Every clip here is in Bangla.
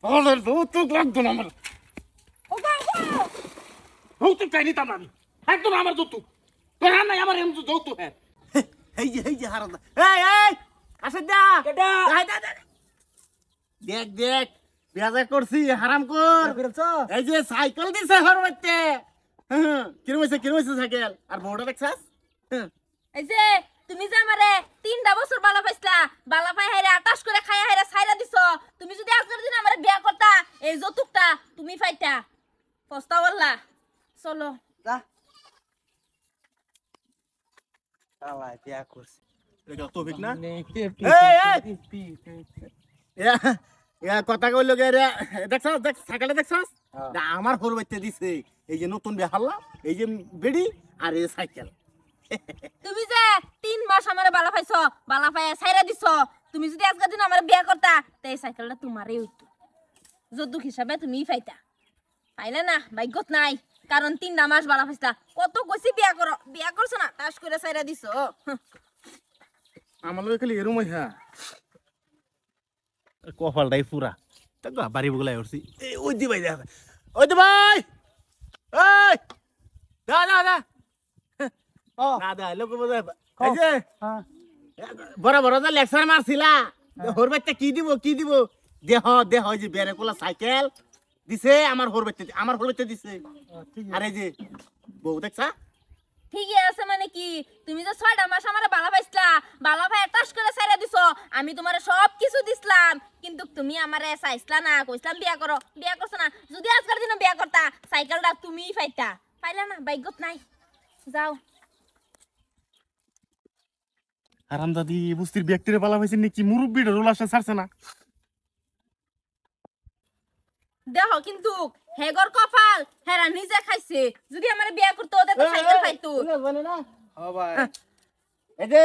ওদের যৌতুক লাগতো না আমার। যৌতুক চাই নিতাম না আমি, একদম আমার যৌতুক। তোর নাই আমার এমন যৌতুক। হ্যাঁ এই যে হারাম। আসেন না, দেখ দেখ বেজা করছি হারাম কর। এই যে সাইকেল দিছে হর বাচ্চা, কিরম হয়েছে সাইকেল। আর বউটা দেখছাস? এই যে তুমি যে আমারে 3টা বছর বালা পাইছলা, বালা পাই হাইরে 28 করে খায়া হাইরে ছাইরা দিছো। তুমি যদি আজকের দিন আমারে বিয়া করতা, এই যৌতুকটা তুমি পাইতা। পস্তাওয়াল্লা চলো যা শালা বিয়া করছে এটা তো ঠিক না। এই কথা কইল গে রে, দেখছাস দেখ সাইকেলটা দেখছাস? আমার হর বাচ্চা দিছে। এই যে নতুন বেহাল্লা, এই যে বেডি আর এই সাইকেল। তুমি যে 3 মাস আমারে বালা পাইছো, বালা পাইয়া ছাইরা দিছো। তুমি যদি আজকের দিন আমারে বিয়া করতা, তে এই সাইকেলটা তোমারই হইতো। যৌতুক হিসাবে তুমিই পাইতা। পাইলে না, ভাগ্যত নাই। কারণ 3টা মাস বালা পাইছলা। কত কইছি বিয়া করো, বিয়া করছ না, তাস করে ছাইরা দিছো। আমার লগে খালি এরম হইছা কপালটাই পুরা। তা বাড়ি বগলাই উঠছি। এই ওই দি ভাই দেখ, ওই দি ভাই, এই দা দা দা না দা লোক বোঝা। এই যে বড় বড় যে লেকচার মারছিলা, হর বাচ্চা কি দিব দেহ দেহ। যে বেরে কোলা সাইকেল দিছে আমার হর বাচ্চা দিছে। আর এই যে বউ দেখছা? ঠিকই আছে মানে কি, তুমি যে 6টা মাস আমারে বালা পাইছলা, বালা ভাই তাস করে ছাইরা দিছো। আমি তোমারে সব কিছু দিছলাম, কিন্তু তুমি আমারে চাইছলা না, কইছলাম বিয়া করো, বিয়া করছ না। যদি আজকের দিনে বিয়া করতা, সাইকেলটা তুমিই পাইতা। পাইলা না, ভাগ্যত নাই। যাও। আরাম দাদি বুস্তির ব্যক্তিরে পালা হয়েছে নাকি মুরব্বীর রোল আসা ছাড়ছে না। দেখো কিন্তু হেগর কপাল, হেরা নিজে খাইছে। যদি আমারে বিয়া করতো, ওদের তো সাইকেল পাইতো। ও ভাই এই যে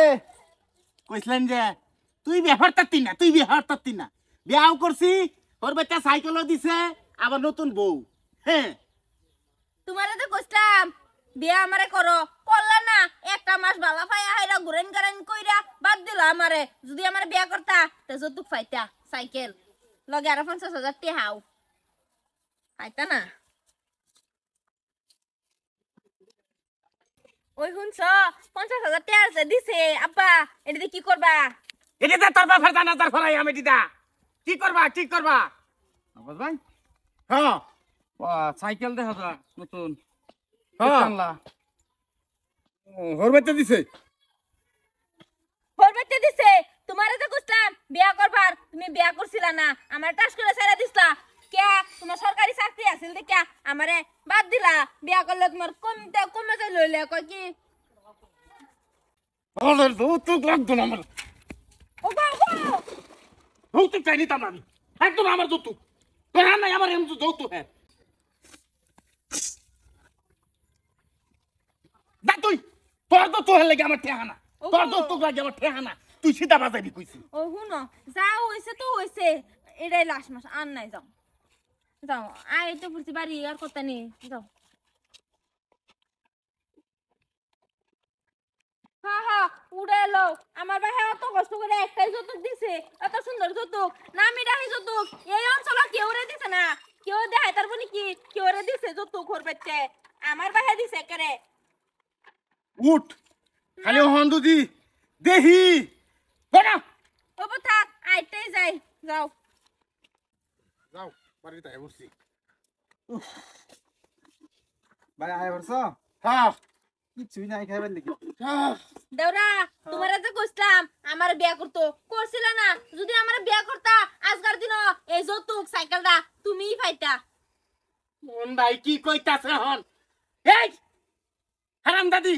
কইছিলেন যে তুই বিহার তাত্তি না, বিয়াও করছি, ওর বাচ্চা সাইকেলও দিছে, আবার নতুন বউ। হ্যাঁ তোমারে তো কইছলাম বিয়া আমারে করো, করলা না। 1টা মাস বালা পাইয়া হাইরা ঘুরেন গারেন কইরা বাদ দিলা আমারে। যদি আমারে বিয়া করতা, তে যৌতুক পাইতা, সাইকেল লগে আর 50,000 টাকা হাও পাইতা না। ওই শুনছ 50,000 টাকা আছে দিছে আব্বা, এটা দিয়ে কি করবা? এটাতে তোর বাপের জানাজার ফলাই আমি দিদা। কি করবা আবাস ভাই হ্যাঁ সাইকেল দেখা যা নতুন হ্যাঁ আনলা ওর বাচ্চা দিছে। ফরমাইতে দিছে। তোমারে তো কইছলাম বিয়া করবার, তুমি বিয়া করছিলা না। আমার টাস করে ছাইরা দিছলা। কে তোমার সরকারি চাকরি আছিল দেখে আমারে বাদ দিলা। বিয়া করলে তোমার কমে যাই লইলে কয় কি ওদের যৌতুক লাগতো না আমার। ও বাবা যৌতুক চাই নিতাম না আমি, একদম আমার যৌতুক। তোর নাই আমার এমন যৌতুক। হ্যাঁ দেখ তুই, তোর তো তোর লাগে আমার ঠেহানা, তোর যৌতুক লাগে আমার ঠেহানা। তুই সিধা বাজাবি কইছি। ও হুনো যা হইছে তো হইছে, এটাই লাস্ট মাস আর নাই। যাও যাও, আই তো পুরছি বাড়ি আর কথা নেই। যাও। হ্যাঁ হ্যাঁ উড়ে এলো। আমার ভাই অত কষ্ট করে একটাই যৌতুক দিছে, এত সুন্দর যৌতুক, নামি রাখি যৌতুক। এই অঞ্চলে কেউ রে দিছে না, কেউ দেখাই তার বলি কি কেউ রে দিছে যৌতুক ঘর পেতে। আমার ভাই দিছে কেরে। উঠ খালি হন্দু দি দেহি বড়া। ও থাক, আইতেই যাই। যাও যাও বাড়িতে আয় বসছি। ভাই আয় বর্ষ হ্যাঁ কিছুই নাই খাইবেন দেখি দেওরা, তোমারে যে কইছলাম আমার বিয়া করতো, করছিল না। যদি আমার বিয়া করতা, আজকার দিন এই যৌতুক সাইকেলটা তুমিই পাইতা। মন ভাই কি কইতাছে হন? এই হারাম দাদি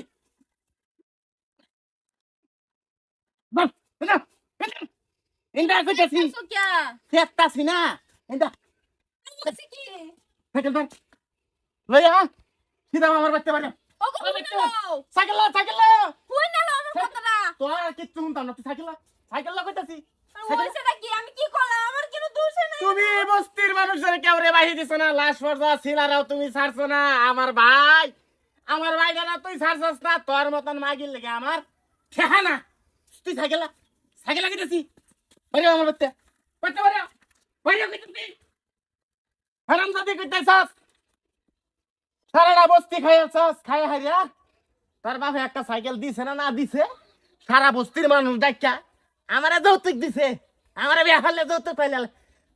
বাপ এটা ইন্দা কইতাছি সুকিয়া ফেকতাছি না। ইন্দা কইছি কি সাইকেল ধর লইয়া সিধা আমার বাচ্চা বাড়ি। ও কই না লও, সাইকেল কই না লও আমার কথাটা। তো আর কিচ্ছু শুনতাম না। তুই সাইকেল কইতাছি। ওইছেটা কি, আমি কি করলাম? আমার কোনো দোষ নাই। তুমি বস্তির মানুষের কেউ রে বাহি দিছ না, লাশ পর্যা ছিলারাও তুমি ছাড়ছো না। আমার ভাই না তুই ছাড়ছস না। তোর মতন মাগির লেগে আমার ঠেহানা। তুই সাইকেল কইতাছি বাইরে আমার বাচ্চা বাচ্চা বাইরে কইতাছি হারামজাদি কইতাছস সারাটা বস্তি খাইয়াছস খাই হারিয়া তোর বাপে একটা সাইকেল দিছে না না দিছে সারা বস্তির মানুষ ডাক্কা আমারে যৌতুক দিছে আমারে বিয়া হলে যৌতুক পাইলে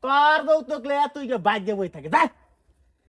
তোর যৌতুক লইয়া তুই বাজ্যে বই থাকে যা